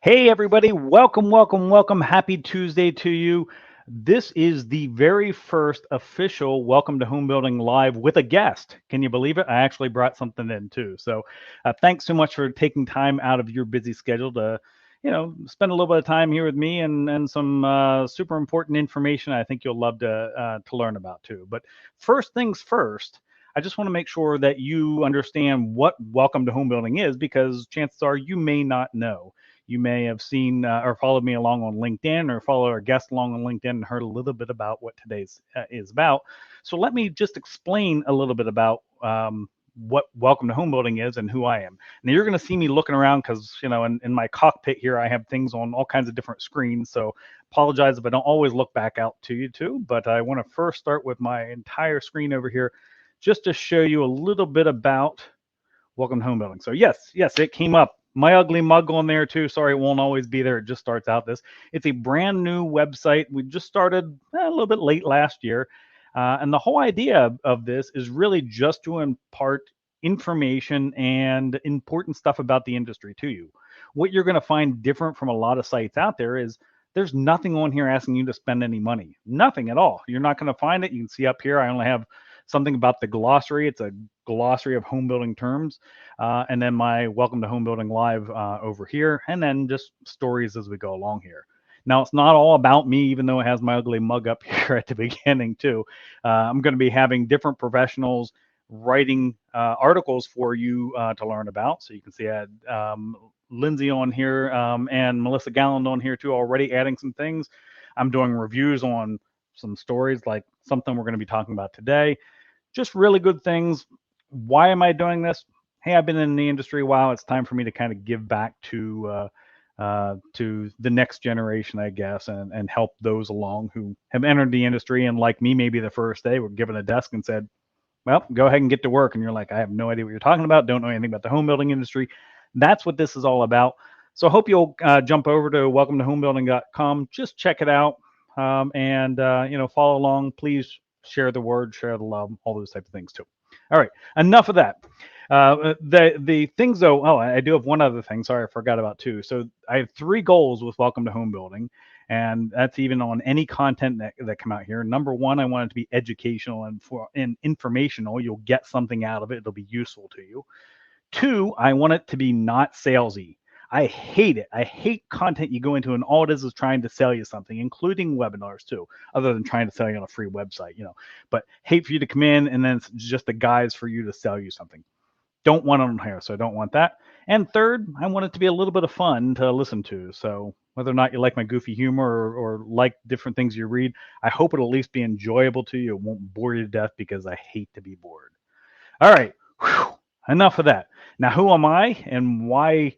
Hey, everybody, welcome, welcome, welcome. Happy Tuesday to you. This is the very first official Welcome to Home Building Live with a guest. Can you believe it? I actually brought something in too. So thanks so much for taking time out of your busy schedule to, spend a little bit of time here with me and some super important information I think you'll love to learn about too. But first things first, I just want to make sure that you understand what Welcome to Home Building is because chances are you may not know. You may have seen or followed me along on LinkedIn or follow our guest along on LinkedIn and heard a little bit about what today's is about. So let me just explain a little bit about what Welcome to Home Building is and who I am. Now you're going to see me looking around because, in my cockpit here, I have things on all kinds of different screens. So apologize if I don't always look back out to you too, but I want to first start with my entire screen over here just to show you a little bit about Welcome to Home Building. So yes, it came up. My ugly mug on there too. Sorry, it won't always be there. It just starts out this. It's a brand new website. We just started a little bit late last year. And the whole idea of this is really just to impart information and important stuff about the industry to you. What you're going to find different from a lot of sites out there is there's nothing on here asking you to spend any money. Nothing at all. You're not going to find it. You can see up here, I only have something about the glossary. It's a glossary of home building terms. And then my Welcome to Home Building Live over here, and then just stories as we go along here. Now, it's not all about me, even though it has my ugly mug up here at the beginning, too. I'm going to be having different professionals writing articles for you to learn about. So you can see I had Lindsay on here and Melissa Galland on here, too, already adding some things. I'm doing reviews on some stories like something we're going to be talking about today. Just really good things. Why am I doing this? Hey, I've been in the industry a while. It's time for me to kind of give back to the next generation, I guess, and help those along who have entered the industry and, like me, maybe the first day were given a desk and said, "Well, go ahead and get to work." And you're like, "I have no idea what you're talking about. Don't know anything about the home building industry." That's what this is all about. So I hope you'll jump over to welcometohomebuilding.com. Just check it out and follow along. Please share the word, share the love, all those types of things too. All right, enough of that. The things though. Oh, I do have one other thing. Sorry, I forgot about two. So I have three goals with Welcome to Home Building, and that's even on any content that come out here. Number one, I want it to be educational and informational. You'll get something out of it. It'll be useful to you. Two, I want it to be not salesy. I hate it. I hate content you go into and all it is trying to sell you something, including webinars too, other than trying to sell you on a free website. But hate for you to come in and then it's just a guise for you to sell you something. Don't want it on here, so I don't want that. And third, I want it to be a little bit of fun to listen to. So whether or not you like my goofy humor or like different things you read, I hope it'll at least be enjoyable to you. It won't bore you to death because I hate to be bored. All right. Whew, enough of that. Now, who am I and why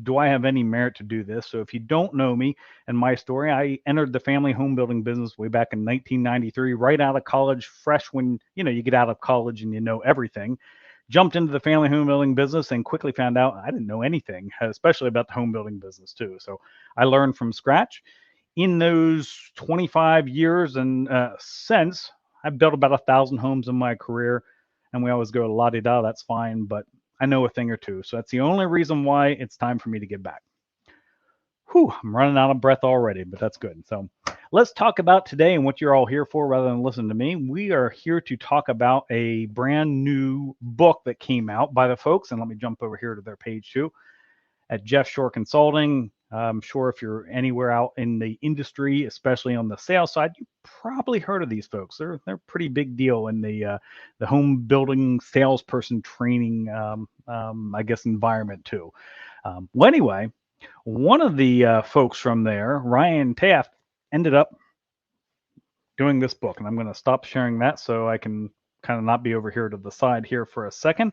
do I have any merit to do this? So, if you don't know me and my story, I entered the family home building business way back in 1993, right out of college, fresh when you get out of college and you know everything. Jumped into the family home building business and quickly found out I didn't know anything, especially about the home building business too. So, I learned from scratch. In those 25 years and since, I've built about 1,000 homes in my career, and we always go la di da. That's fine, but I know a thing or two. So that's the only reason why it's time for me to give back. Whew, I'm running out of breath already, but that's good. So let's talk about today and what you're all here for rather than listen to me. We are here to talk about a brand new book that came out by the folks. And let me jump over here to their page too at Jeff Shore Consulting. I'm sure if you're anywhere out in the industry, especially on the sales side, you probably heard of these folks. They're a pretty big deal in the home building salesperson training, I guess, environment too. Well, anyway, one of the folks from there, Ryan Taft, ended up doing this book, and I'm going to stop sharing that so I can kind of not be over here to the side here for a second.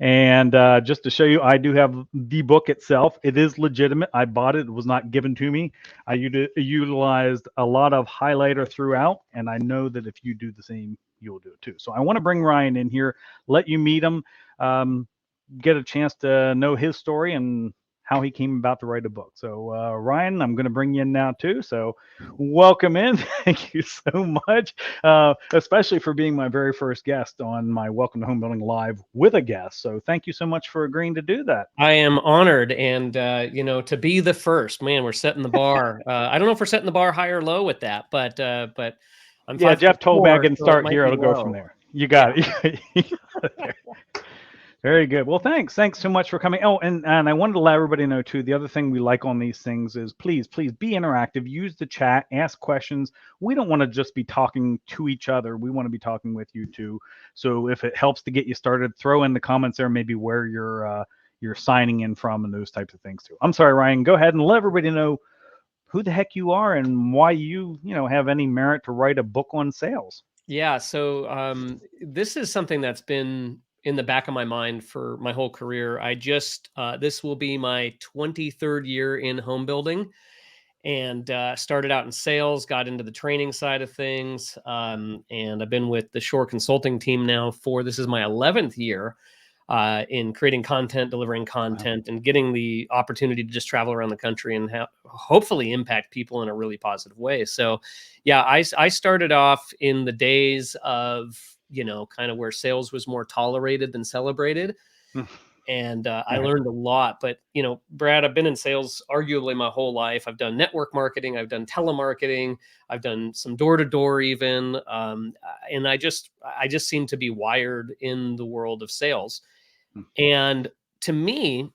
And just to show you, I do have the book itself. It is legitimate. I bought it. It was not given to me. I utilized a lot of highlighter throughout, and I know that if you do the same, you will do it too. So I want to bring Ryan in here, let you meet him, get a chance to know his story, and how he came about to write a book. So, Ryan, I'm going to bring you in now too. So, welcome in. Thank you so much, especially for being my very first guest on my Welcome to Home Building Live with a guest. So, thank you so much for agreeing to do that. I am honored, and to be the first. Man, we're setting the bar. I don't know if we're setting the bar high or low with that, but I'm Yeah, Jeff told me I 5'4", can so it start might here. be It'll go from low. there. You Yeah. got it. You got it. Very good. Well, thanks so much for coming. Oh, and I wanted to let everybody know too. The other thing we like on these things is please be interactive. Use the chat. Ask questions. We don't want to just be talking to each other. We want to be talking with you too. So if it helps to get you started, throw in the comments there. Maybe where you're signing in from and those types of things too. I'm sorry, Ryan. Go ahead and let everybody know who the heck you are and why you have any merit to write a book on sales. Yeah. So this is something that's been in the back of my mind for my whole career. This will be my 23rd year in home building, and started out in sales, got into the training side of things. And I've been with the Shore Consulting team now this is my 11th year in creating content, delivering content, and getting the opportunity to just travel around the country and hopefully impact people in a really positive way. So, yeah, I started off in the days of, kind of where sales was more tolerated than celebrated. And I Right. learned a lot. But, Brad, I've been in sales arguably my whole life. I've done network marketing, I've done telemarketing, I've done some door to door even. And I just seem to be wired in the world of sales. And to me,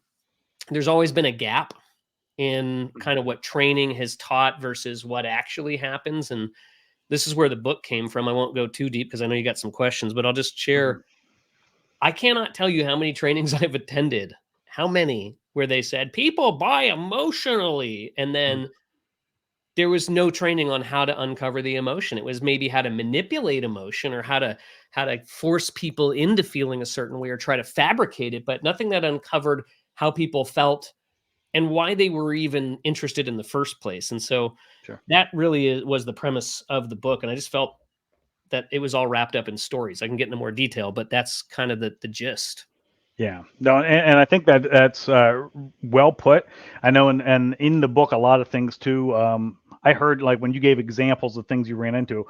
there's always been a gap in kind of what training has taught versus what actually happens. And this is where the book came from. I won't go too deep because I know you got some questions, but I'll just share. I cannot tell you how many trainings I've attended, how many where they said people buy emotionally. And then there was no training on how to uncover the emotion. It was maybe how to manipulate emotion or how to force people into feeling a certain way or try to fabricate it, but nothing that uncovered how people felt and why they were even interested in the first place. And so Sure. that really was the premise of the book. And I just felt that it was all wrapped up in stories. I can get into more detail, but that's kind of the gist. Yeah, no, and I think that's well put. I know, and in the book, a lot of things too. I heard like when you gave examples of things you ran into.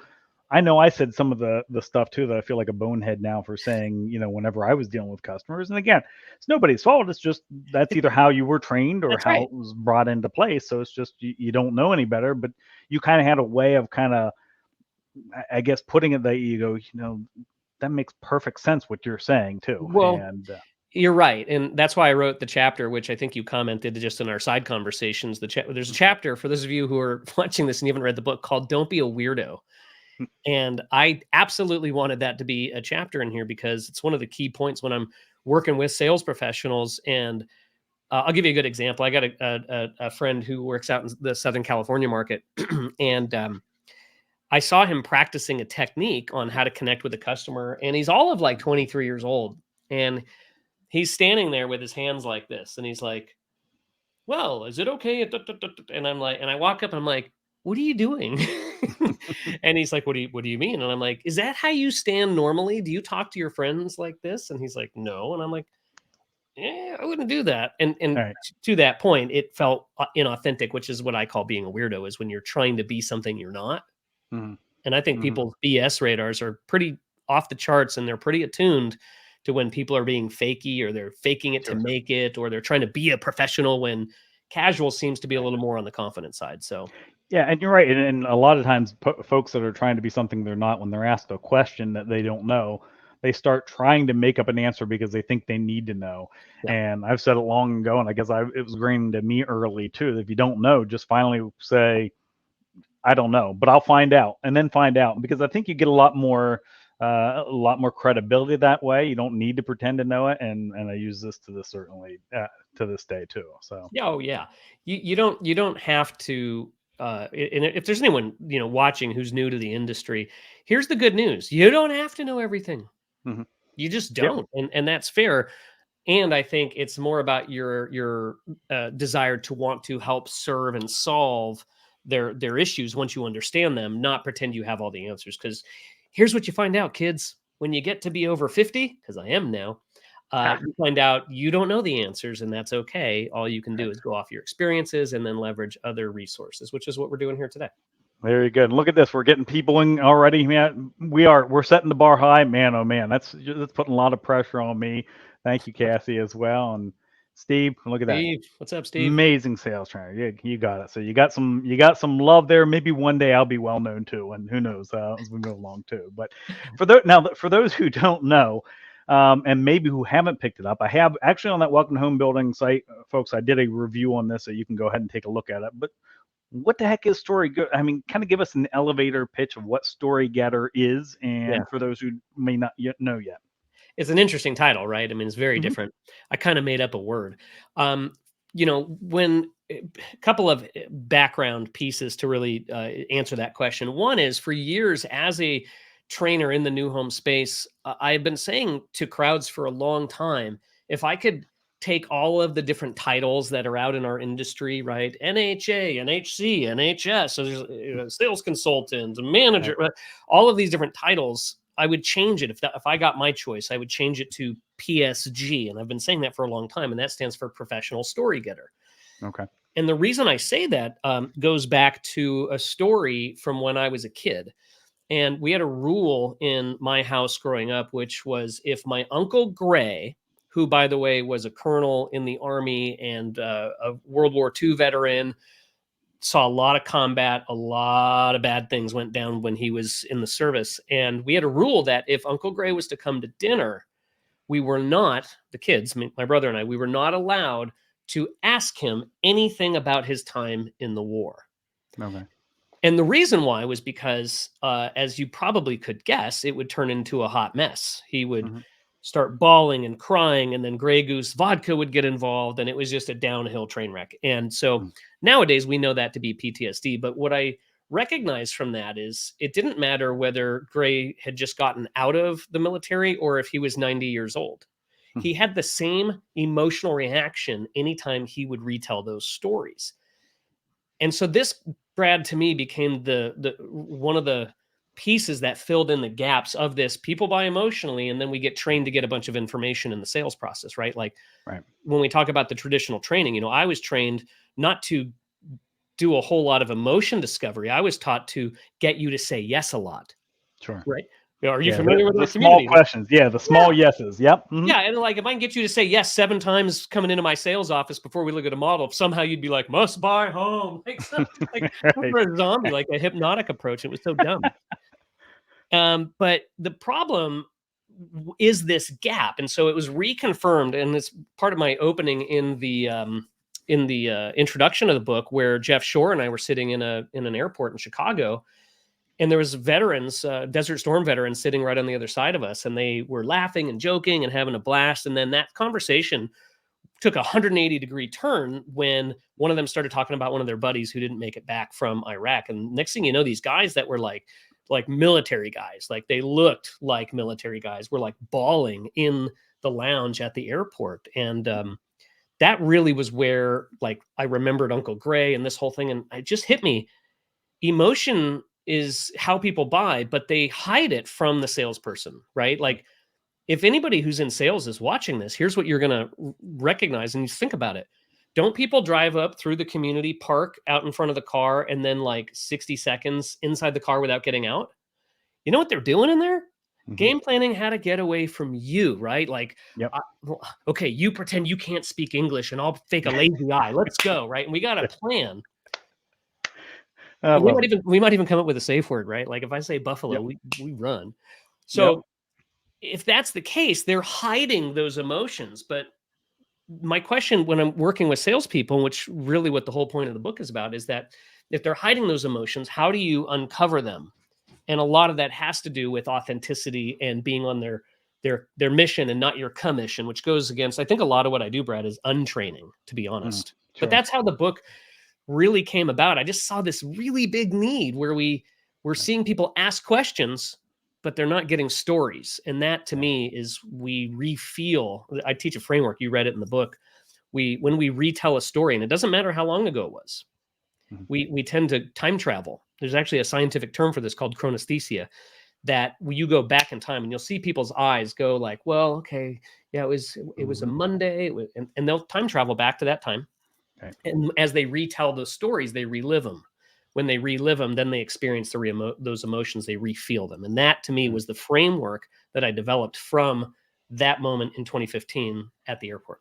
I know I said some of the stuff too that I feel like a bonehead now for saying, whenever I was dealing with customers. And again, it's nobody's fault. It's just that's either how you were trained or That's how right. it was brought into place. So it's just you don't know any better, but you kind of had a way of kind of, I guess, putting it that you go, that makes perfect sense what you're saying too. Well, And you're right, and that's why I wrote the chapter, which I think you commented just in our side conversations. There's a chapter for those of you who are watching this and you haven't read the book called "Don't Be a Weirdo," and I absolutely wanted that to be a chapter in here because it's one of the key points when I'm working with sales professionals. And I'll give you a good example. I got a friend who works out in the Southern California market, and I saw him practicing a technique on how to connect with a customer, and he's all of like 23 years old, and he's standing there with his hands like this, and he's like, "Well, is it okay?" And I'm like, and I walk up and I'm like, "What are you doing?" And he's like, "What do you mean?" And I'm like, "Is that how you stand normally? Do you talk to your friends like this?" And he's like, "No." And I'm like, "Yeah, I wouldn't do that." And all right. to that point, it felt inauthentic, which is what I call being a weirdo, is when you're trying to be something you're not. Mhm. And I think Mhm. people's BS radars are pretty off the charts, and they're pretty attuned to when people are being fakey or they're faking it to Sure. make it or they're trying to be a professional when casual seems to be a little more on the confident side. So, Yeah, and you're right. And a lot of times, folks that are trying to be something they're not, when they're asked a question that they don't know, they start trying to make up an answer because they think they need to know. yeah. And I've said it long ago, and I guess it was ingrained to me early too. That if you don't know, just finally say, "I don't know," but I'll find out, and then find out because I think you get a lot more credibility that way. You don't need to pretend to know it, and I use this to this certainly to this day too. So. Yeah, oh yeah. You don't have to and if there's anyone, watching who's new to the industry, here's the good news. You don't have to know everything. Mhm. You just Yep. don't. And that's fair. And I think it's more about your desire to want to help serve and solve their issues once you understand them, not pretend you have all the answers. Because here's what you find out, kids: when you get to be over 50, because I am now, You find out you don't know the answers, and that's okay. All you can do is go off your experiences and then leverage other resources, which is what we're doing here today. Very good. And look at this. We're getting people in already. Man, we're setting the bar high. Man, oh man, that's putting a lot of pressure on me. Thank you, Cassie, as well. And Steve, look at that. Steve, what's up, Steve? Amazing sales trainer. You got it. So you got some love there. Maybe one day I'll be well known too, and who knows as we move along too. But for those who don't know, and maybe who haven't picked it up, I have actually on that Welcome to Home Building site, folks. I did a review on this, so you can go ahead and take a look at it. But what the heck is Storygetter? I mean, kind of give us an elevator pitch of what Storygetter is, and for those who may not yet know yet. It's an interesting title, right? I mean, it's very different. I kind of made up a word. When a couple of background pieces to really answer that question. One is, for years as a trainer in the new home space, I've been saying to crowds for a long time, if I could take all of the different titles that are out in our industry, right? NHA, NHC, NHS, so there's sales consultant, manager, all of these different titles, I would change it. If I got my choice, I would change it to PSG. And I've been saying that for a long time, and that stands for Professional Storygetter. Okay. And the reason I say that goes back to a story from when I was a kid. And we had a rule in my house growing up, which was if my Uncle Gray, who, by the way, was a colonel in the Army and a World War II veteran, saw a lot of combat, a lot of bad things went down when he was in the service. And we had a rule that if Uncle Gray was to come to dinner, we were not, the kids, my brother and I, we were not allowed to ask him anything about his time in the war. Okay. And the reason why was because, as you probably could guess, it would turn into a hot mess. He would start bawling and crying, and then Grey Goose vodka would get involved, and it was just a downhill train wreck. And so nowadays we know that to be PTSD. But what I recognize from that is it didn't matter whether Gray had just gotten out of the military or if he was 90 years old. He had the same emotional reaction anytime he would retell those stories. And so this, Brad, to me became the one of the pieces that filled in the gaps of this. People buy emotionally, and then we get trained to get a bunch of information in the sales process, right? Like when we talk about the traditional training, I was trained not to do a whole lot of emotion discovery. I was taught to get you to say yes a lot. Sure. Right. Are you familiar with the the small questions? Yeah, the small yeses. Yep. Yeah, and like if I can get you to say yes 7 times coming into my sales office before we look at a model, if somehow you'd be like, must buy home, like for a zombie, like a hypnotic approach. It was so dumb. But the problem is this gap, and so it was reconfirmed, and it's part of my opening in the introduction of the book, where Jeff Shore and I were sitting in an airport in Chicago. And there was veterans, Desert Storm veterans, sitting right on the other side of us, and they were laughing and joking and having a blast. And then that conversation took a 180-degree turn when one of them started talking about one of their buddies who didn't make it back from Iraq. And next thing you know, these guys that were like military guys, like they looked like military guys, were like bawling in the lounge at the airport. And that really was where, like, I remembered Uncle Gray and this whole thing, and it just hit me. Emotion is how people buy, but they hide it from the salesperson, right? Like if anybody who's in sales is watching this, here's what you're going to recognize. And you think about it. Don't people drive up through the community, park out in front of the car, and then like 60 seconds inside the car without getting out? You know what they're doing in there? Game planning how to get away from you, right? Like, okay, you pretend you can't speak English and I'll fake a lazy eye. Let's go, right? And we got a plan. We might even come up with a safe word, right? Like if I say buffalo, we run. So if that's the case, they're hiding those emotions. But my question when I'm working with salespeople, which really what the whole point of the book is about, is that if they're hiding those emotions, how do you uncover them? And a lot of that has to do with authenticity and being on their mission and not your commission, which goes against, I think a lot of what I do, Brad, is untraining, to be honest. Sure. But that's how the book really came about. I just saw this really big need where we're seeing people ask questions, but they're not getting stories. And that to me is we refeel. I teach a framework. You read it in the book. When we retell a story, and it doesn't matter how long ago it was, we tend to time travel. There's actually a scientific term for this called chronesthesia. that you go back in time and you'll see people's eyes go like, well, okay, yeah, it was a Monday, and they'll time travel back to that time. Okay. And as they retell those stories, they relive them. When they relive them, then they experience those emotions, they refeel them. And that to me was the framework that I developed from that moment in 2015 at the airport.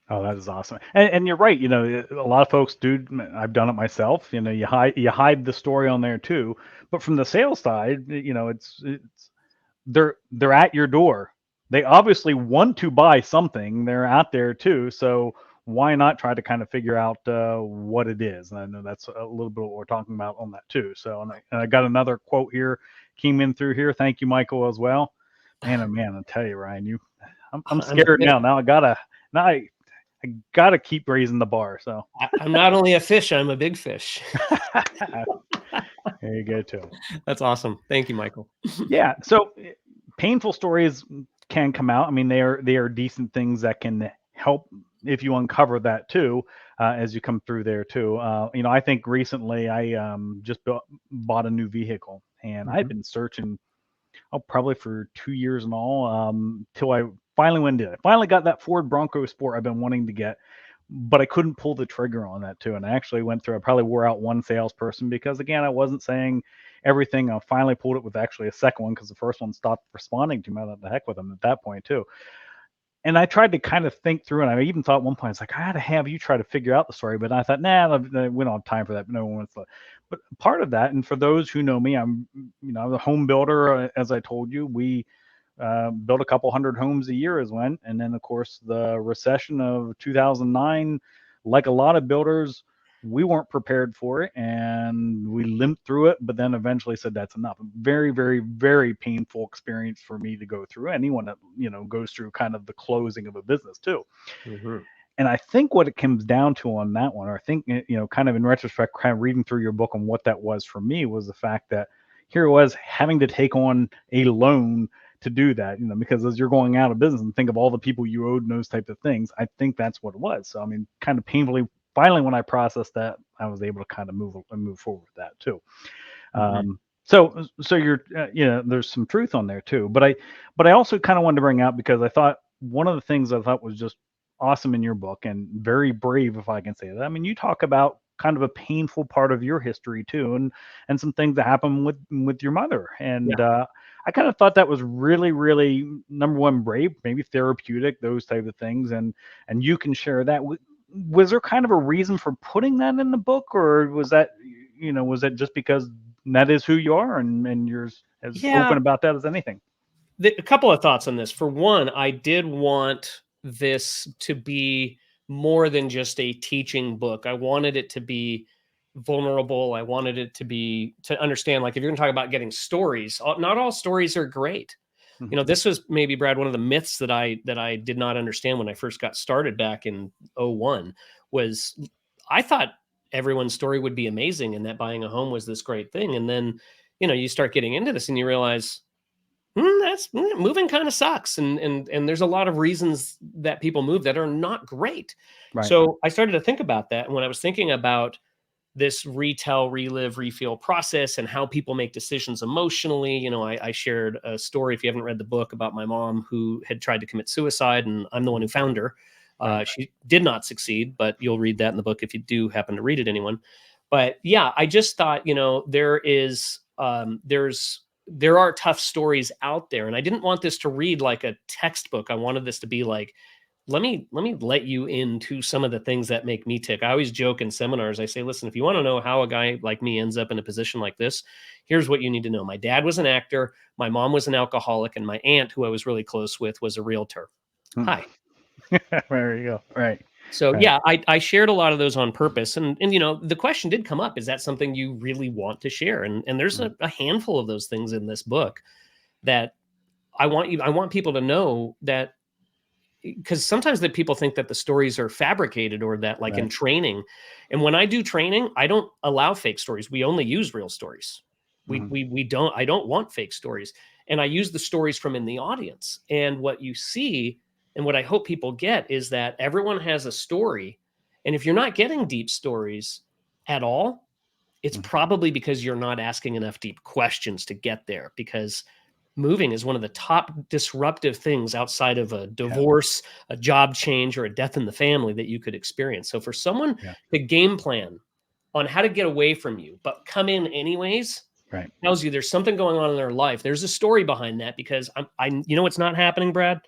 Oh, that is awesome. And you're right. A lot of folks do. I've done it myself. You hide the story on there too. But from the sales side, it's they're at your door. They obviously want to buy something. They're out there too. So why not try to kind of figure out what it is? And I know that's a little bit what we're talking about on that too. So and I got another quote here came in through here. Thank you, Michael, as well. Man, oh man, I tell you, Ryan, I'm I'm scared now. Now I gotta keep raising the bar. So I'm not only a fish, I'm a big fish. there you go too. That's awesome. Thank you, Michael. Yeah. So painful stories can come out. I mean, they are decent things that can help if you uncover that too, as you come through there too. I think recently I just bought a new vehicle, and I've been searching, probably for 2 years and all, till I finally went in. I finally got that Ford Bronco Sport I've been wanting to get, but I couldn't pull the trigger on that too. And I actually went through. I probably wore out one salesperson because again, I wasn't saying everything. I finally pulled it with actually a second one because the first one stopped responding to me. The heck with them at that point too. And I tried to kind of think through, and I even thought at one point, it's like, I had to have you try to figure out the story. But I thought, nah, we don't have time for that. No one wants to. But part of that, and for those who know me, I'm a home builder. As I told you, we built a couple hundred homes a year as when, and then of course the recession of 2009, like a lot of builders, we weren't prepared for it and we limped through it, but then eventually said that's enough. Very, very, very painful experience for me to go through. Anyone that goes through kind of the closing of a business too. And I think what it comes down to on that one, or I think, kind of in retrospect, kind of reading through your book on what that was for me, was the fact that here it was having to take on a loan to do that, because as you're going out of business and think of all the people you owed and those type of things, I think that's what it was. So, I mean, kind of painfully, finally, when I processed that, I was able to kind of move forward with that too. So you're, there's some truth on there too, but I also kind of wanted to bring out, because I thought one of the things I thought was just awesome in your book and very brave, if I can say that. I mean, you talk about kind of a painful part of your history too, and some things that happened with your mother. And I kind of thought that was really, really, number one, brave, maybe therapeutic, those type of things. And you can share that. Was there kind of a reason for putting that in the book, or was that just because that is who you are, and you're as open about that as anything? A couple of thoughts on this. For one, I did want this to be more than just a teaching book. I wanted it to be vulnerable. I wanted it to understand, like, if you're going to talk about getting stories, not all stories are great. This was maybe, Brad, one of the myths that I did not understand when I first got started back in 01 was I thought everyone's story would be amazing and that buying a home was this great thing. And then, you start getting into this and you realize, moving kind of sucks. And there's a lot of reasons that people move that are not great. Right. So I started to think about that. And when I was thinking about this retell, relive, refeel process and how people make decisions emotionally, I shared a story, if you haven't read the book, about my mom who had tried to commit suicide, and I'm the one who found her. She did not succeed, but you'll read that in the book if you do happen to read it, anyone. But yeah, I just thought, there are tough stories out there. And I didn't want this to read like a textbook. I wanted this to be like, let me let you into some of the things that make me tick. I always joke in seminars. I say, listen, if you want to know how a guy like me ends up in a position like this, here's what you need to know. My dad was an actor. My mom was an alcoholic. And my aunt, who I was really close with, was a realtor. Hi. There you go. Right. So yeah, I shared a lot of those on purpose. And the question did come up, is that something you really want to share? And there's a handful of those things in this book that I want people to know, that because sometimes that people think that the stories are fabricated, or that, like, in training. And when I do training, I don't allow fake stories. We only use real stories. I don't want fake stories. And I use the stories from in the audience. And what you see, and what I hope people get, is that everyone has a story. And if you're not getting deep stories at all, it's probably because you're not asking enough deep questions to get there. Because moving is one of the top disruptive things outside of a divorce, a job change, or a death in the family that you could experience. So for someone Yeah. to game plan on how to get away from you, but come in anyways, Right. tells you there's something going on in their life. There's a story behind that, because you know what's not happening, Brad?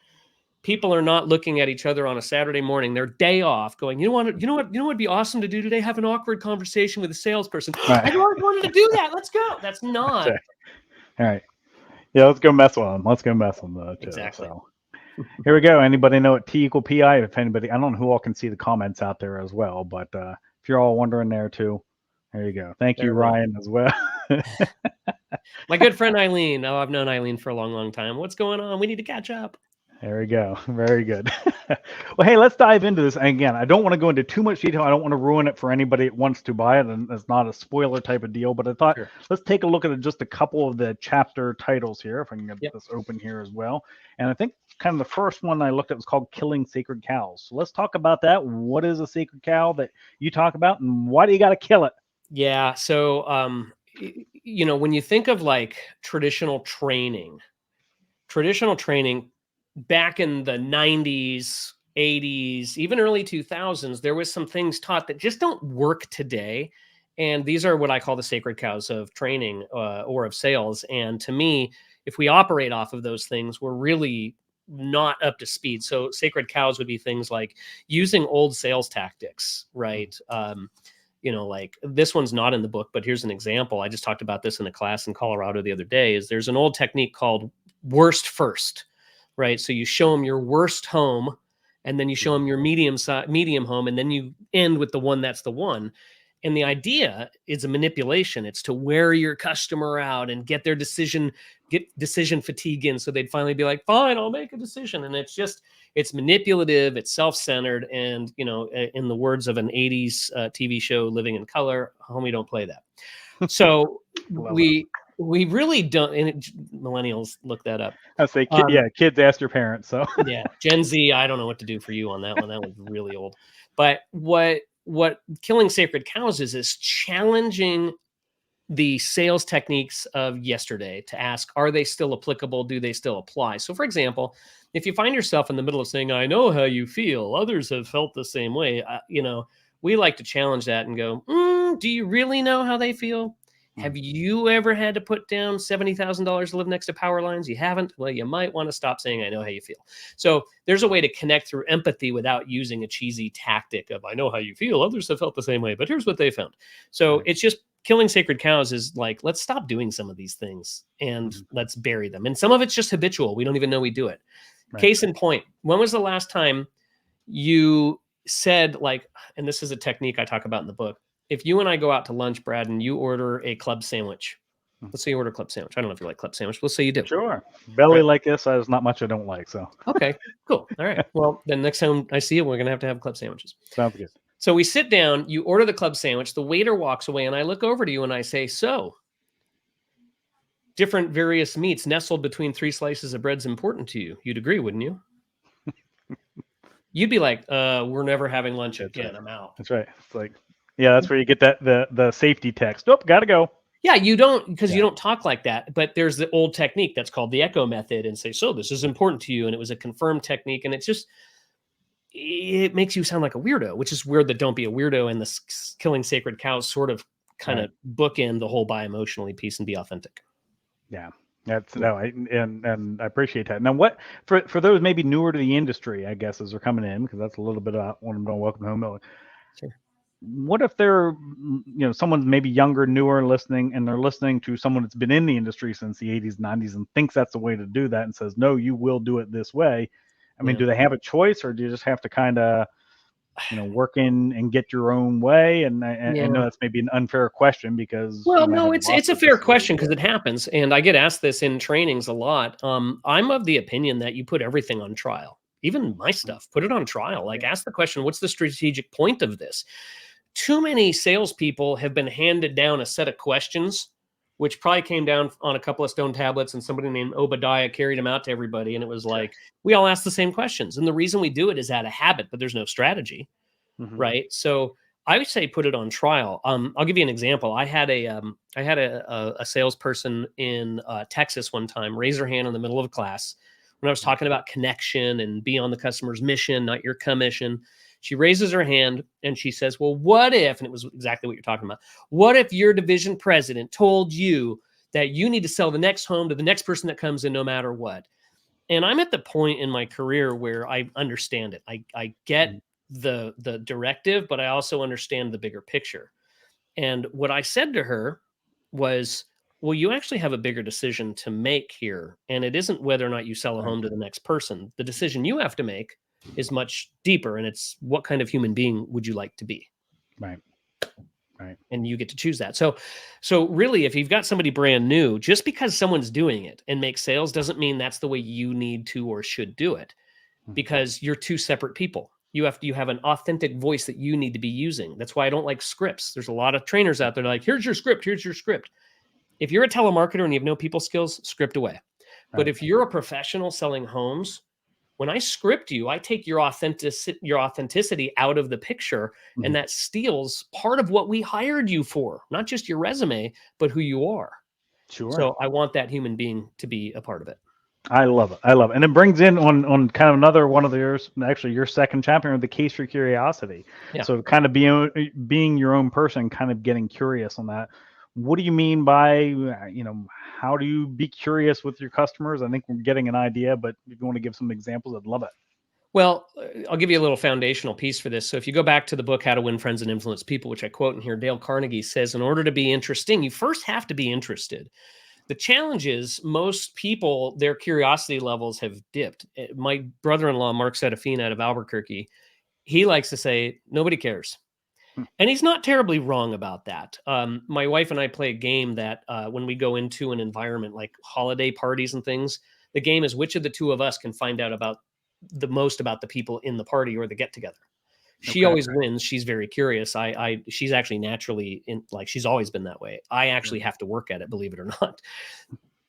People are not looking at each other on a Saturday morning, their day off, going, what'd be awesome to do today? Have an awkward conversation with a salesperson. Right. I've always wanted to do that. Let's go. That's not All right. Yeah, let's go mess with them. Let's go mess with them, too. exactly. So here we go. Anybody know what T equal PI? If anybody, I don't know who all can see the comments out there as well, but if you're all wondering there too, there you go. Thank you, There we go. Ryan, as well. My good friend Eileen. Oh, I've known Eileen for a long, long time. What's going on? We need to catch up. There we go. Very good. Well, hey, let's dive into this. And again, I don't want to go into too much detail. I don't want to ruin it for anybody that wants to buy it, and it's not a spoiler type of deal. But I thought, let's take a look at just a couple of the chapter titles here, if I can get this open here as well. And I think kind of the first one I looked at was called Killing Sacred Cows. So let's talk about that. What is a sacred cow that you talk about, and why do you got to kill it? Yeah. So, when you think of like traditional training back in the 90s, 80s, even early 2000s, there was some things taught that just don't work today. And these are what I call the sacred cows of training or of sales. And to me, if we operate off of those things, we're really not up to speed. So sacred cows would be things like using old sales tactics, right? Like this one's not in the book, but here's an example. I just talked about this in a class in Colorado the other day. Is there's an old technique called worst first, right? So you show them your worst home, and then you show them your medium home, and then you end with the one that's the one. And the idea is a manipulation. It's to wear your customer out and get decision fatigue in, so they'd finally be like, fine, I'll make a decision. And it's manipulative, it's self-centered, and in the words of an 80s TV show, Living in Color, homie, don't play that. So we really don't, and millennials look that up. I say, kids ask your parents. So yeah, Gen Z, I don't know what to do for you on that one. That was really old. But what Killing Sacred Cows is challenging the sales techniques of yesterday to ask, are they still applicable? Do they still apply? So for example, if you find yourself in the middle of saying, I know how you feel, others have felt the same way, we like to challenge that and go, do you really know how they feel? Have you ever had to put down $70,000 to live next to power lines? You haven't? Well, you might want to stop saying, I know how you feel. So there's a way to connect through empathy without using a cheesy tactic of, I know how you feel. Others have felt the same way, but here's what they found. So it's just killing sacred cows is like, let's stop doing some of these things and let's bury them. And some of it's just habitual. We don't even know we do it. Case in point, when was the last time you said, like, and this is a technique I talk about in the book, if you and I go out to lunch, Brad, and you order a club sandwich, let's say you order a club sandwich. I don't know if you like club sandwich. Let's say you do. Sure. Belly like this, there's not much I don't like. So okay, cool. All right. Well, then next time I see you, we're gonna have club sandwiches. Sounds good. So we sit down, you order the club sandwich, the waiter walks away, and I look over to you and I say, so different various meats nestled between 3 slices of bread's important to you. You'd agree, wouldn't you? You'd be like, we're never having lunch again. I'm out. That's right. It's like, yeah, that's where you get that the safety text. Nope, gotta go. Yeah, you don't, because you don't talk like that. But there's the old technique that's called the echo method, and say, so this is important to you. And it was a confirmed technique. And it makes you sound like a weirdo, which is where the don't be a weirdo and the killing sacred cows sort of kind of bookend the whole buy emotionally piece and be authentic. Yeah. That's and I appreciate that. Now, what for those maybe newer to the industry, I guess, as they're coming in, because that's a little bit about what I'm doing. Welcome to Home Building. Sure. What if they're, someone's maybe younger, newer, listening, and they're listening to someone that's been in the industry since the 80s, 90s, and thinks that's the way to do that, and says, no, you will do it this way. I mean, do they have a choice, or do you just have to kind of, work in and get your own way? And I know that's maybe an unfair question because. Well, no, it's a fair question because it happens. And I get asked this in trainings a lot. I'm of the opinion that you put everything on trial, even my stuff, put it on trial. Like ask the question, what's the strategic point of this? Too many salespeople have been handed down a set of questions, which probably came down on a couple of stone tablets, and somebody named Obadiah carried them out to everybody. And it was like, we all ask the same questions. And the reason we do it is out of habit, but there's no strategy, right? So I would say put it on trial. I'll give you an example. I had a salesperson in Texas one time raise her hand in the middle of a class when I was talking about connection and be on the customer's mission, not your commission. She raises her hand and she says, "Well, what if?" And it was exactly what you're talking about. What if your division president told you that you need to sell the next home to the next person that comes in, no matter what? And I'm at the point in my career where I understand it. I get Mhm. the directive, but I also understand the bigger picture. And what I said to her was, well, you actually have a bigger decision to make here. And it isn't whether or not you sell a Right. home to the next person. The decision you have to make is much deeper. And it's what kind of human being would you like to be? Right. Right. And you get to choose that. So really, if you've got somebody brand new, just because someone's doing it and makes sales doesn't mean that's the way you need to or should do it, Mhm. because you're two separate people. You have an authentic voice that you need to be using. That's why I don't like scripts. There's a lot of trainers out there like, here's your script, here's your script. If you're a telemarketer and you have no people skills, script away. But Right. if you're a professional selling homes, when I script you, I take your authenticity out of the picture, and Mhm. that steals part of what we hired you for, not just your resume, but who you are. Sure. So I want that human being to be a part of it. I love it. I love it. And it brings in on kind of another one of yours, actually your second chapter, the case for curiosity. Yeah. So kind of being your own person, kind of getting curious on that. What do you mean by, how do you be curious with your customers? I think we're getting an idea, but if you want to give some examples, I'd love it. Well, I'll give you a little foundational piece for this. So if you go back to the book How to Win Friends and Influence People, which I quote in here, Dale Carnegie says, in order to be interesting, you first have to be interested. The challenge is most people, their curiosity levels have dipped. My brother-in-law, Mark Sedafine out of Albuquerque, he likes to say, nobody cares. Hmm. And he's not terribly wrong about that. My wife and I play a game that when we go into an environment like holiday parties and things, the game is which of the two of us can find out about the most about the people in the party or the get together. She Okay. always wins. She's very curious. She's actually naturally she's always been that way. I Sure. actually have to work at it, believe it or not.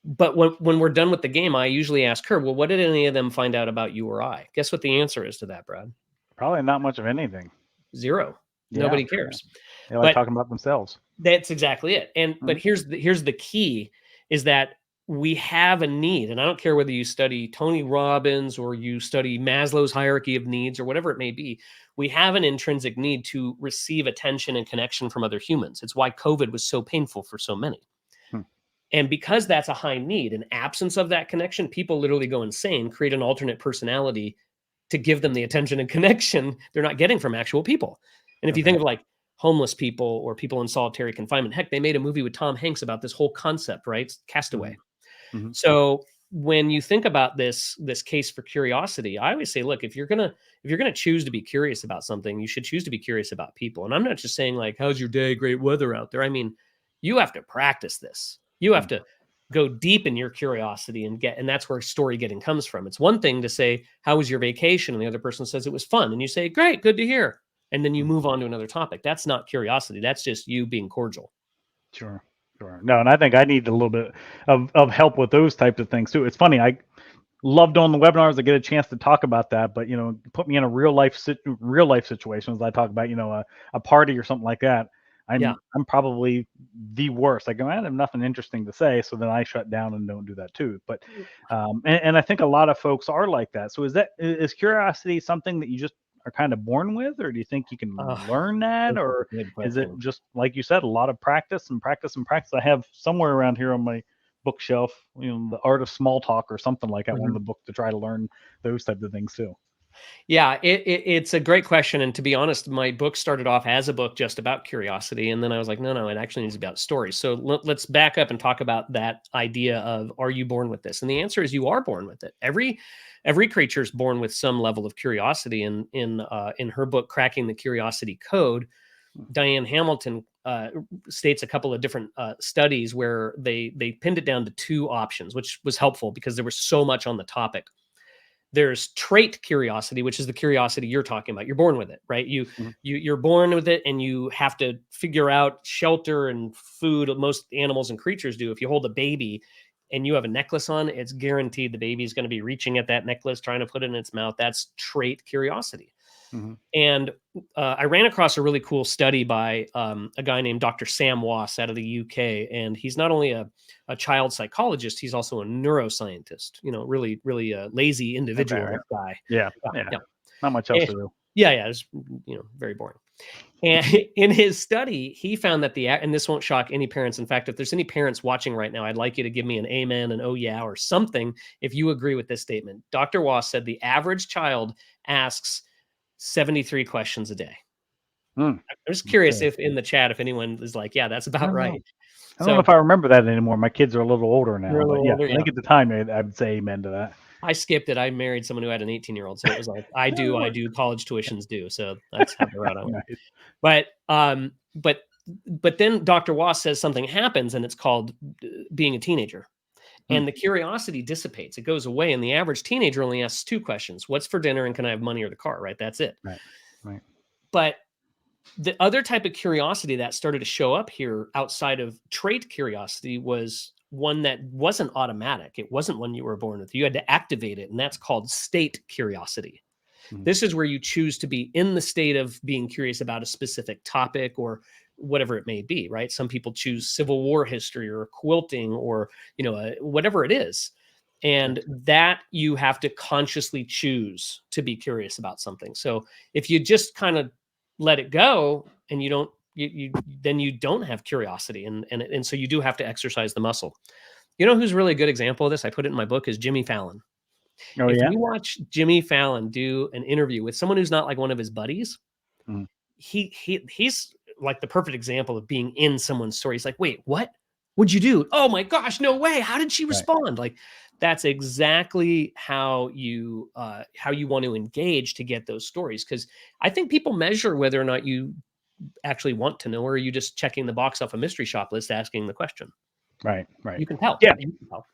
But when we're done with the game, I usually ask her, well, what did any of them find out about you or I? Guess what the answer is to that, Brad? Probably not much of anything. Zero. Yeah. Nobody Yeah. cares. They like But talking about themselves. that's exactly it. And Mhm. but here's the key is that we have a need. And I don't care whether you study Tony Robbins or you study Maslow's hierarchy of needs or whatever it may be. We have an intrinsic need to receive attention and connection from other humans. It's why COVID was so painful for so many. Hmm. And because that's a high need, an absence of that connection, people literally go insane, create an alternate personality to give them the attention and connection they're not getting from actual people. And if you Okay. think of like homeless people or people in solitary confinement, heck, they made a movie with Tom Hanks about this whole concept, right? Hmm. Castaway. Hmm. So when you think about this case for curiosity, I always say, look, if you're gonna choose to be curious about something, you should choose to be curious about people. And I'm not just saying like, how's your day? Great weather out there. I mean, you have to practice this. You have to go deep in your curiosity and that's where story getting comes from. It's one thing to say, how was your vacation? And the other person says it was fun. And you say, great, good to hear. And then you move on to another topic. That's not curiosity. That's just you being cordial. Sure, sure. No, and I think I need a little bit of help with those types of things too. It's funny, I loved on the webinars to get a chance to talk about that, but put me in a real life situations. I talk about a party or something like that. Yeah. I'm probably the worst. I go, I have nothing interesting to say, so then I shut down and don't do that too. But and I think a lot of folks are like that. So is curiosity something that you just are kind of born with, or do you think you can Uh, learn that, that's or a good is it question. just like you said, a lot of practice and practice and practice? I have somewhere around here on my bookshelf, The Art of Small Talk or something like that, one of Mhm. the books to try to learn those types of things too. Yeah, it's a great question. And to be honest, my book started off as a book just about curiosity. And then I was like, no, it actually needs to be about stories. So let's back up and talk about that idea of, are you born with this? And the answer is you are born with it. Every creature is born with some level of curiosity. And in her book, Cracking the Curiosity Code, Diane Hamilton states a couple of different studies where they pinned it down to two options, which was helpful because there was so much on the topic. There's trait curiosity, which is the curiosity you're talking about. You're born with it, right? Mhm. You're born with it, and you have to figure out shelter and food. Most animals and creatures do. If you hold a baby and you have a necklace on, it's guaranteed the baby's going to be reaching at that necklace, trying to put it in its mouth. That's trait curiosity. Mhm. And I ran across a really cool study by a guy named Dr. Sam Wass out of the UK. And he's not only a child psychologist, he's also a neuroscientist, really, really lazy Okay, individual, right. this guy. Yeah, Yeah. yeah. Yeah. Not much else Eh, to do. yeah. It's, very boring. And in his study, he found that and this won't shock any parents. In fact, if there's any parents watching right now, I'd like you to give me an amen, an oh yeah, or something if you agree with this statement. Dr. Wass said the average child asks 73 questions a day. Hmm. I'm just curious Okay. if in the chat, if anyone is like, yeah, that's I about don't know. right. I don't know So if I remember that anymore. My kids are a little older you're now, a but little yeah, older. I Yeah. think at the time I would say amen to that. I skipped it. I married someone who had an 18-year-old. So it was like, I do, college tuitions due. So that's how the route I went. Nice. But then Dr. Wass says something happens, and it's called being a teenager. Hmm. And the curiosity dissipates. It goes away. And the average teenager only asks two questions: what's for dinner, and can I have money or the car? Right? That's it. Right. Right. But the other type of curiosity that started to show up here outside of trait curiosity was one that wasn't automatic. It wasn't one you were born with. You had to activate it, and that's called state curiosity. Mhm. This is where you choose to be in the state of being curious about a specific topic or whatever it may be, right? Some people choose Civil War history or quilting or, whatever it is. And Gotcha. that you have to consciously choose to be curious about something. So if you just kind of let it go and you don't, then you don't have curiosity. And so you do have to exercise the muscle. You know who's really a good example of this? I put it in my book is Jimmy Fallon. Oh If yeah. you watch Jimmy Fallon do an interview with someone who's not like one of his buddies, Mhm. he's like the perfect example of being in someone's story. He's like, "Wait, what? What'd you do? Oh my gosh, no way! How did she Right. respond?" Like that's exactly how you want to engage to get those stories. Because I think people measure whether or not you actually want to know, or are you just checking the box off a mystery shop list, asking the question. Right. Right. You can tell. Yeah, You can tell.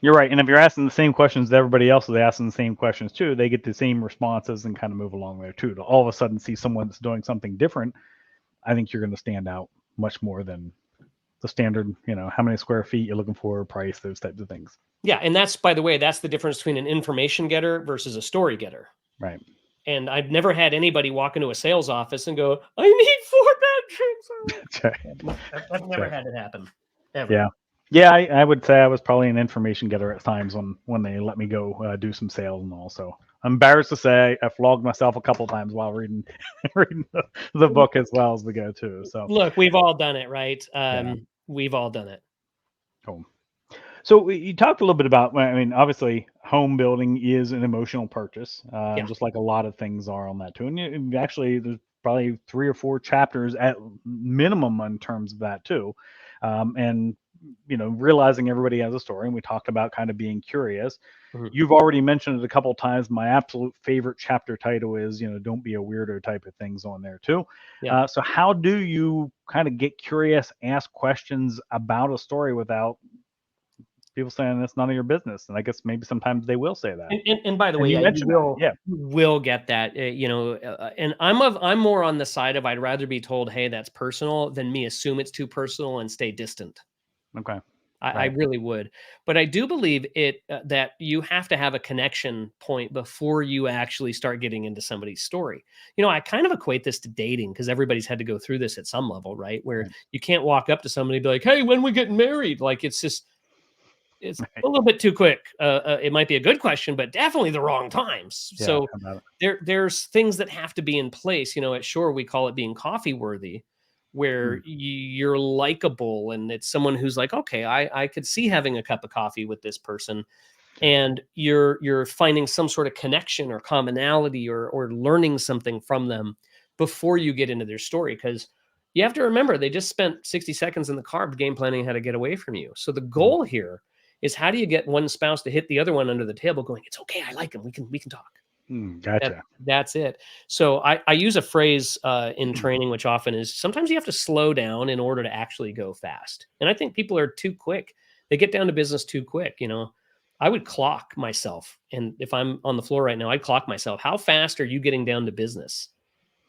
you're right. And if you're asking the same questions that everybody else is asking the same questions too, they get the same responses and kind of move along there too. To all of a sudden see someone that's doing something different, I think you're going to stand out much more than the standard. How many square feet you're looking for, price, those types of things. Yeah, and that's, by the way, that's the difference between an information getter versus a story getter. Right. And I've never had anybody walk into a sales office and go, "I need 4 bedrooms." That's right. I've never had it happen, ever. Yeah. Yeah, I would say I was probably an information getter at times when they let me go do some sales and all. So I'm embarrassed to say I flogged myself a couple times while reading reading the book as well as we go too. So Look, we've all done it, right? yeah. We've all done it. Cool. So you talked a little bit about. I mean, obviously, home building is an emotional purchase, Yeah. just like a lot of things are on that too. And actually, there's probably 3 or 4 chapters at minimum in terms of that too. And realizing everybody has a story, and we talked about kind of being curious. Mhm. You've already mentioned it a couple of times. My absolute favorite chapter title is, don't be a weirdo type of things on there too. Yeah. So how do you kind of get curious, ask questions about a story without people saying that's none of your business? And I guess maybe sometimes they will say that. And by the And way, you yeah, mentioned that. Yeah. you will get that, and I'm more on the side of I'd rather be told, "Hey, that's personal," than me assume it's too personal and stay distant. Okay. I Right. really would, but I do believe that you have to have a connection point before you actually start getting into somebody's story. I kind of equate this to dating because everybody's had to go through this at some level, right? Where Right. you can't walk up to somebody and be like, "Hey, when we getting married?" Like it's Right. a little bit too quick. It might be a good question, but definitely the wrong times. Yeah. So How about it? there's things that have to be in place. At Shore, we call it being coffee worthy, where Mm. you're likable, and it's someone who's like, okay, I could see having a cup of coffee with this person, Okay. and you're finding some sort of connection or commonality or learning something from them before you get into their story, because you have to remember they just spent 60 seconds in the car game planning how to get away from you. So the Mhm. goal here is how do you get one spouse to hit the other one under the table going, it's okay, I like him, we can talk. Gotcha. That's it. So I use a phrase in training, which often is sometimes you have to slow down in order to actually go fast. And I think people are too quick. They get down to business too quick. I would clock myself. And if I'm on the floor right now, I'd clock myself. How fast are you getting down to business?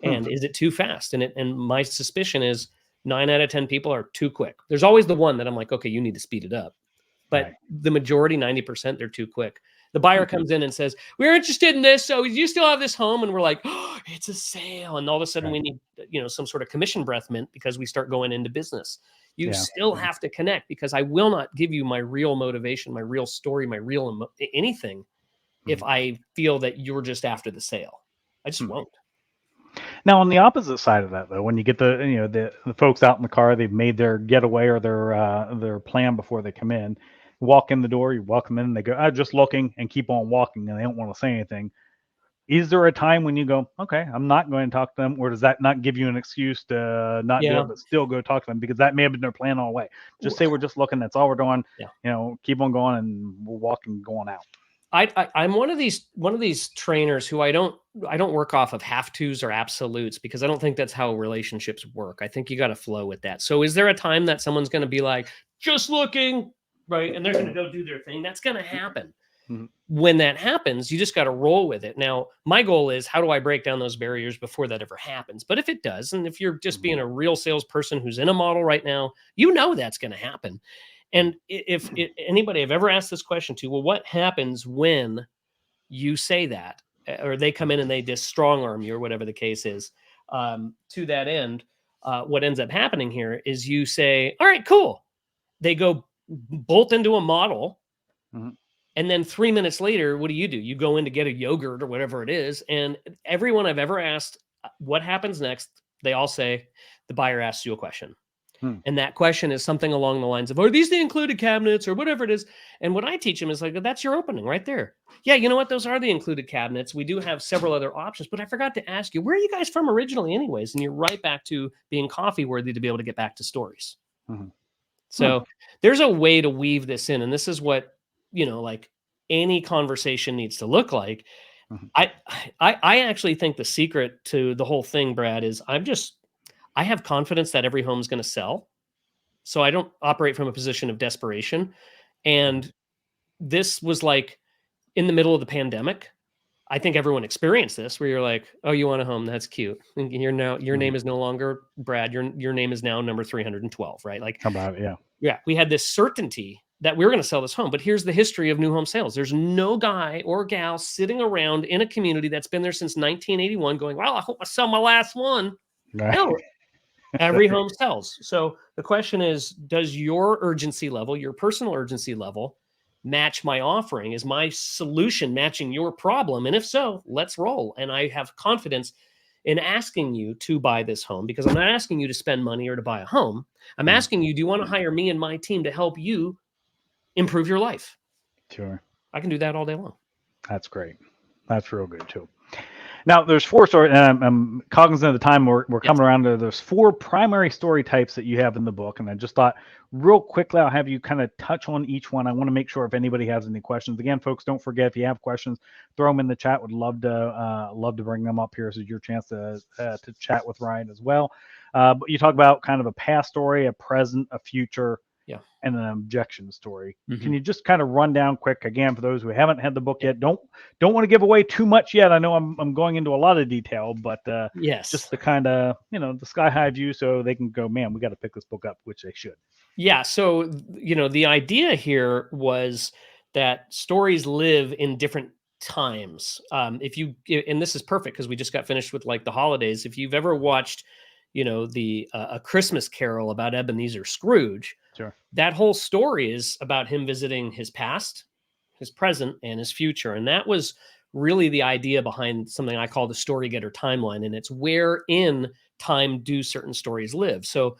Hmm. And is it too fast? And my suspicion is 9 out of 10 people are too quick. There's always the one that I'm like, okay, you need to speed it up. But Right. the majority, 90%, they're too quick. The buyer comes in and says, "We're interested in this. So you still have this home?" And we're like, "Oh, it's a sale." And all of a sudden we need, some sort of commission breath mint because we start going into business. You Yeah. still have to connect, because I will not give you my real motivation, my real story, my real anything if I feel that you're just after the sale. I just won't. Now, on the opposite side of that, though, when you get the folks out in the car, they've made their getaway or their plan before they come in, walk in the door, you welcome in, and they go, just looking," and keep on walking, and they don't want to say anything. Is there a time when you go, "Okay, I'm not going to talk to them," or does that not give you an excuse to not do Yeah. it, but still go talk to them because that may have been their plan all the way? Just say we're just looking. That's all we're doing. Yeah. Keep on going, and we're walking, going out. I'm one of these trainers who I don't work off of have tos or absolutes, because I don't think that's how relationships work. I think you got to flow with that. So is there a time that someone's going to be like, "Just looking," right? And they're going to go do their thing? That's going to happen. Mhm. When that happens, you just got to roll with it. Now, my goal is, how do I break down those barriers before that ever happens? But if it does, and if you're just being a real salesperson who's in a model right now, that's going to happen. And if anybody I've ever asked this question to, well, what happens when you say that, or they come in and they just strong arm you, or whatever the case is, to that end, what ends up happening here is you say, "All right, cool." They go bolt into a model. Mhm. And then 3 minutes later, what do? You go in to get a yogurt or whatever it is. And everyone I've ever asked, what happens next, they all say, the buyer asks you a question. Hmm. And that question is something along the lines of, "Are these the included cabinets?" or whatever it is. And what I teach them is like, "That's your opening right there. Yeah, you know what? Those are the included cabinets. We do have several other options, but I forgot to ask you, where are you guys from originally anyways?" And you're right back to being coffee worthy to be able to get back to stories. Mhm. So there's a way to weave this in. And this is what, like any conversation needs to look like. Mhm. I, I actually think the secret to the whole thing, Brad, is I have confidence that every home is going to sell. So I don't operate from a position of desperation. And this was like in the middle of the pandemic. I think everyone experienced this, where you're like, "Oh, you want a home? That's cute. And your Mhm. name is no longer Brad. Your name is now number 312, right?" Like, How about it? Yeah. yeah, we had this certainty that we were going to sell this home. But here's the history of new home sales. There's no guy or gal sitting around in a community that's been there since 1981 going, "Well, I hope I sell my last one." Right. No, every home sells. So the question is, does your urgency level, your personal urgency level, match my offering? Is my solution matching your problem? And if so, let's roll. And I have confidence in asking you to buy this home, because I'm not asking you to spend money or to buy a home. I'm Mhm. asking you, do you want to hire me and my team to help you improve your life? Sure. I can do that all day long. That's great. That's real good too. Now, there's four stories, and I'm cognizant of the time. We're Yes. coming around to. There's four primary story types that you have in the book, and I just thought, real quickly, I'll have you kind of touch on each one. I want to make sure if anybody has any questions. Again, folks, don't forget, if you have questions, throw them in the chat. Would love to bring them up here. So it's your chance to chat with Ryan as well. But you talk about kind of a past story, a present, a future, Yeah. and an objection story. Mhm. Can you just kind of run down quick again for those who haven't had the book yet? Don't want to give away too much yet. I know I'm going into a lot of detail, but Yes. just the kind of the sky high view, so they can go, man, we got to pick this book up, which they should. Yeah. So, the idea here was that stories live in different times. And this is perfect because we just got finished with like the holidays. If you've ever watched, the A Christmas Carol about Ebenezer Scrooge, Sure. that whole story is about him visiting his past, his present, and his future. And that was really the idea behind something I call the Storygetter timeline. And it's where in time do certain stories live. So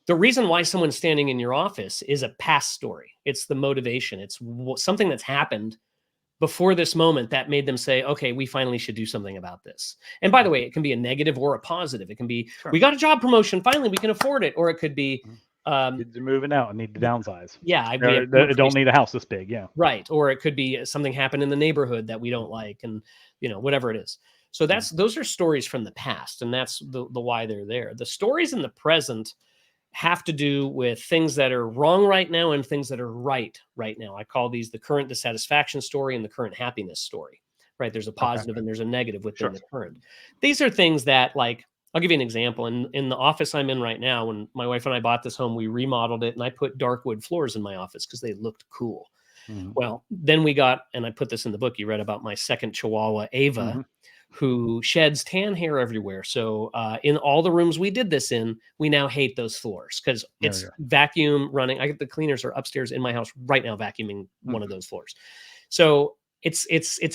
the reason why someone's standing in your office is a past story. It's the motivation. It's something that's happened before this moment that made them say, "Okay, we finally should do something about this." And by the way, it can be a negative or a positive. It can be, Sure. "We got a job promotion. Finally, we can afford it." Or it could be, Kids are moving out and need to downsize. "Yeah, we have They don't need a house this big. Yeah. right." Or it could be something happened in the neighborhood that we don't like, and whatever it is. So those are stories from the past, and that's the why they're there. The stories in the present have to do with things that are wrong right now and things that are right now. I call these the current dissatisfaction story and the current happiness story, right? There's a positive and there's a negative within Sure. the current. These are things that, like, I'll give you an example. In the office I'm in right now, when my wife and I bought this home, we remodeled it and I put dark wood floors in my office because they looked cool. Mhm. Well, then we got, and I put this in the book, you read about my second Chihuahua, Ava, Mhm. who sheds tan hair everywhere. So in all the rooms we did this in, we now hate those floors because There we it's go. vacuum running. I get the cleaners are upstairs in my house right now vacuuming Mm. one of those floors. So it's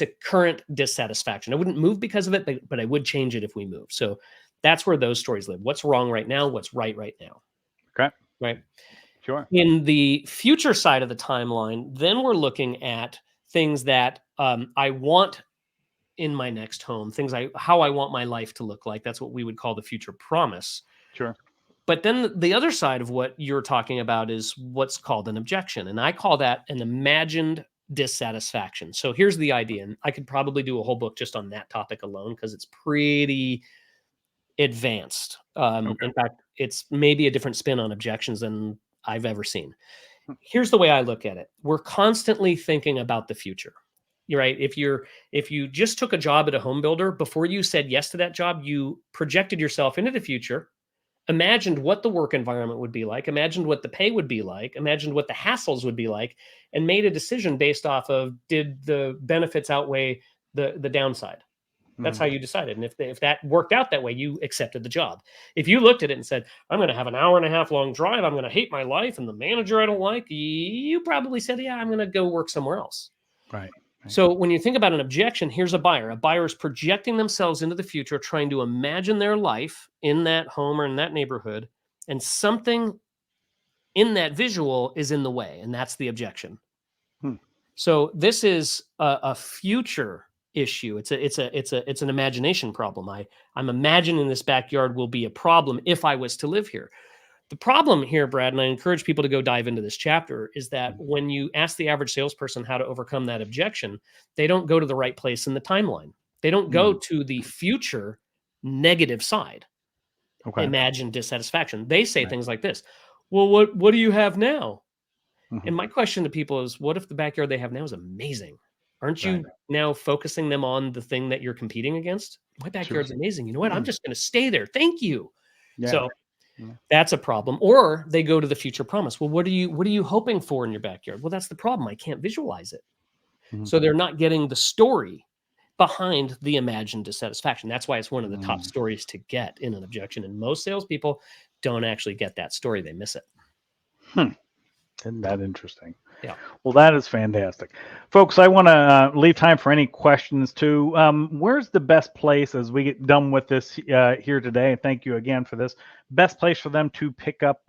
a current dissatisfaction. I wouldn't move because of it, but I would change it if we move. So that's where those stories live. What's wrong right now? What's right now? Okay. Right. Sure. In the future side of the timeline, then we're looking at things that I want in my next home, how I want my life to look like. That's what we would call the future promise. Sure. But then the other side of what you're talking about is what's called an objection. And I call that an imagined dissatisfaction. So here's the idea. And I could probably do a whole book just on that topic alone because it's pretty advanced. Okay. In fact, it's maybe a different spin on objections than I've ever seen. Hmm. Here's the way I look at it. We're constantly thinking about the future. You're right. If you just took a job at a home builder, before you said yes to that job, you projected yourself into the future, imagined what the work environment would be like, imagined what the pay would be like, imagined what the hassles would be like, and made a decision based off of did the benefits outweigh the downside. That's Mhm. how you decided. And if that worked out that way, you accepted the job. If you looked at it and said, I'm going to have an hour and a half long drive, I'm going to hate my life, and the manager I don't like, you probably said, yeah, I'm going to go work somewhere else. Right. Right. So when you think about an objection, here's a buyer. A buyer is projecting themselves into the future, trying to imagine their life in that home or in that neighborhood, and something in that visual is in the way, and that's the objection. Hmm. So this is a future issue. It's an imagination problem. I'm imagining this backyard will be a problem if I was to live here. The problem here, Brad, and I encourage people to go dive into this chapter, is that Mhm. when you ask the average salesperson how to overcome that objection, they don't go to the right place in the timeline. They don't go Mm. to the future negative side, Okay. imagine dissatisfaction. They say Right. things like this. Well, what do you have now? Mhm. And my question to people is, what if the backyard they have now is amazing? Aren't Right. you now focusing them on the thing that you're competing against? My Sure. backyard's amazing. You know what? I'm just going to stay there. Thank you. Yeah. So Yeah. that's a problem. Or they go to the future promise. Well, what are you hoping for in your backyard? Well, that's the problem. I can't visualize it. Mhm. So they're not getting the story behind the imagined dissatisfaction. That's why it's one of the top Mm. stories to get in an objection. And most salespeople don't actually get that story. They miss it. Hmm. Isn't that interesting? Yeah. Well, that is fantastic. Folks, I want to leave time for any questions too. Where's the best place as we get done with this here today? And thank you again for this. Best place for them to pick up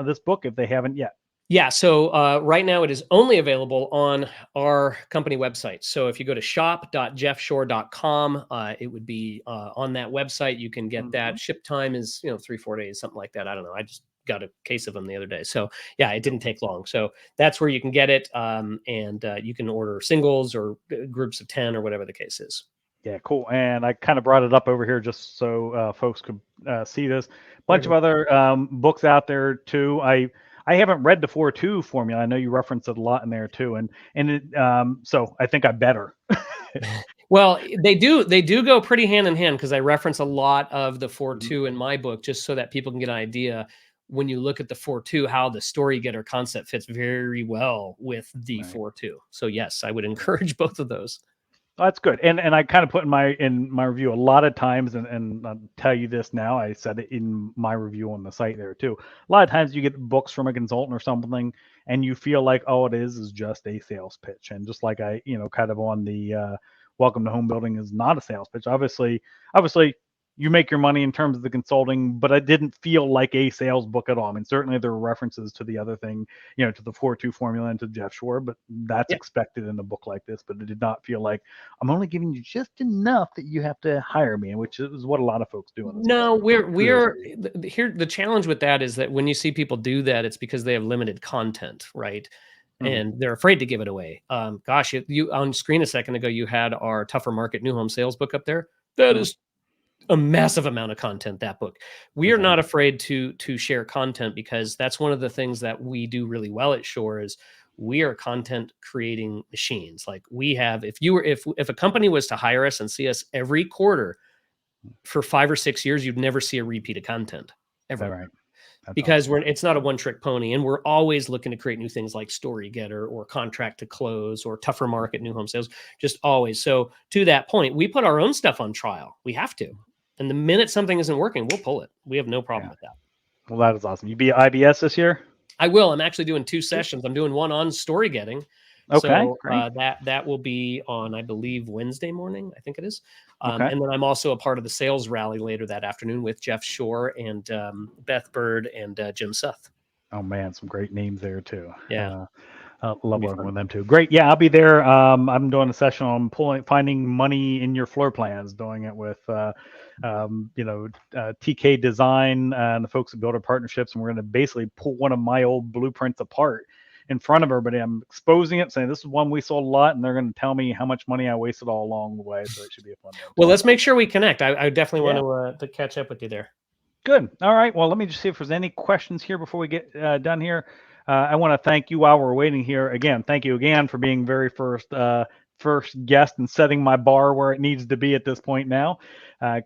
this book if they haven't yet. Yeah. So right now it is only available on our company website. So if you go to shop.jeffshore.com, it would be on that website. You can get Mhm. that. Ship time is 3-4 days, something like that. I don't know. I just got a case of them the other day. So yeah, it didn't take long. So that's where you can get it, and you can order singles or groups of 10 or whatever the case is. Yeah, cool. And I kind of brought it up over here just so folks could see this. Very Bunch of good. other books out there too. I haven't read the 4-2 formula. I know you reference it a lot in there too, and it, so I think I better. Well, they do go pretty hand in hand because I reference a lot of the Mhm. 4-2 in my book just so that people can get an idea when you look at the 4-2 how the story getter concept fits very well with the Right. 4-2. So yes, I would encourage both of those. That's good. And I kind of put in my review a lot of times, and I'll tell you this now. I said it in my review on the site there too. A lot of times you get books from a consultant or something, and you feel like, oh, it is just a sales pitch. And just like I, kind of on the Welcome to Home Building is not a sales pitch. Obviously, you make your money in terms of the consulting, but it didn't feel like a sales book at all. I mean, certainly there were references to the other thing, to the 4-2 formula and to Jeff Shore, but that's Yeah. expected in a book like this. But it did not feel like I'm only giving you just enough that you have to hire me, which is what a lot of folks do in this No, business. So kudos to you. here the challenge with that is that when you see people do that, it's because they have limited content, right? Mhm. And they're afraid to give it away. Gosh, you on screen a second ago, you had our Tougher Market New Home Sales book up there. That Mhm. is a massive amount of content, that book. We are Okay. not afraid to share content because that's one of the things that we do really well at Shore is we are content creating machines. Like we have, if a company was to hire us and see us every quarter for 5 or 6 years, you'd never see a repeat of content All ever. right. That's because awesome. it's not a one-trick pony, and we're always looking to create new things like Storygetter or contract to close or tougher market new home sales, just always. So to that point, we put our own stuff on trial. We have to. And the minute something isn't working, we'll pull it. We have no problem Yeah. with that. Well, that is awesome. You be at IBS this year? I will. I'm actually doing 2 sessions. I'm doing one on story getting. Okay, So great. that will be on, I believe, Wednesday morning. I think it is. Okay. And then I'm also a part of the sales rally later that afternoon with Jeff Shore and Beth Bird and Jim Suth. Oh man, some great names there too. Yeah, Love be working fun. with them too. Great. Yeah, I'll be there. I'm doing a session on finding money in your floor plans, doing it with, TK Design and the folks at Builder Partnerships. And we're going to basically pull one of my old blueprints apart in front of everybody. I'm exposing it, saying this is one we sold a lot, and they're going to tell me how much money I wasted all along the way. So it should be a fun one. Well, let's make sure we connect. I definitely Yeah. want to catch up with you there. Good. All right. Well, let me just see if there's any questions here before we get done here. I want to thank you while we're waiting here. Again, thank you again for being very first guest and setting my bar where it needs to be at this point now.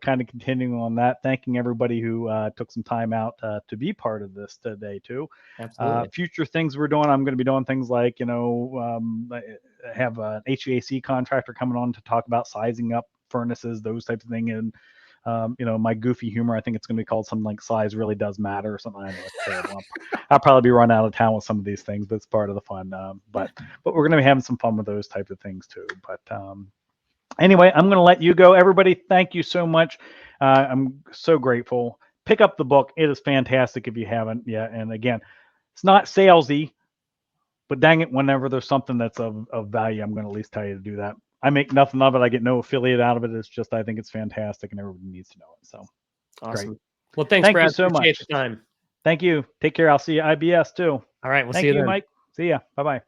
Kind of continuing on that, thanking everybody who took some time out to be part of this today too. Absolutely. Future things we're doing, I'm going to be doing things like, I have an HVAC contractor coming on to talk about sizing up furnaces, those types of things. And my goofy humor, I think it's going to be called something like size really does matter or something. I know it's terrible. I'll probably be run out of town with some of these things, but it's part of the fun. But we're going to be having some fun with those types of things too. But anyway, I'm going to let you go. Everybody, thank you so much. I'm so grateful. Pick up the book. It is fantastic if you haven't yet. And again, it's not salesy, but dang it, whenever there's something that's of value, I'm going to at least tell you to do that. I make nothing of it. I get no affiliate out of it. It's just I think it's fantastic and everybody needs to know it. So Awesome. great. Well, thanks, Thank Brad. you so Appreciate much. the time. Thank you. Take care. I'll see you at IBS too. All right. We'll see Thank you you, then. Mike. See ya. Bye-bye.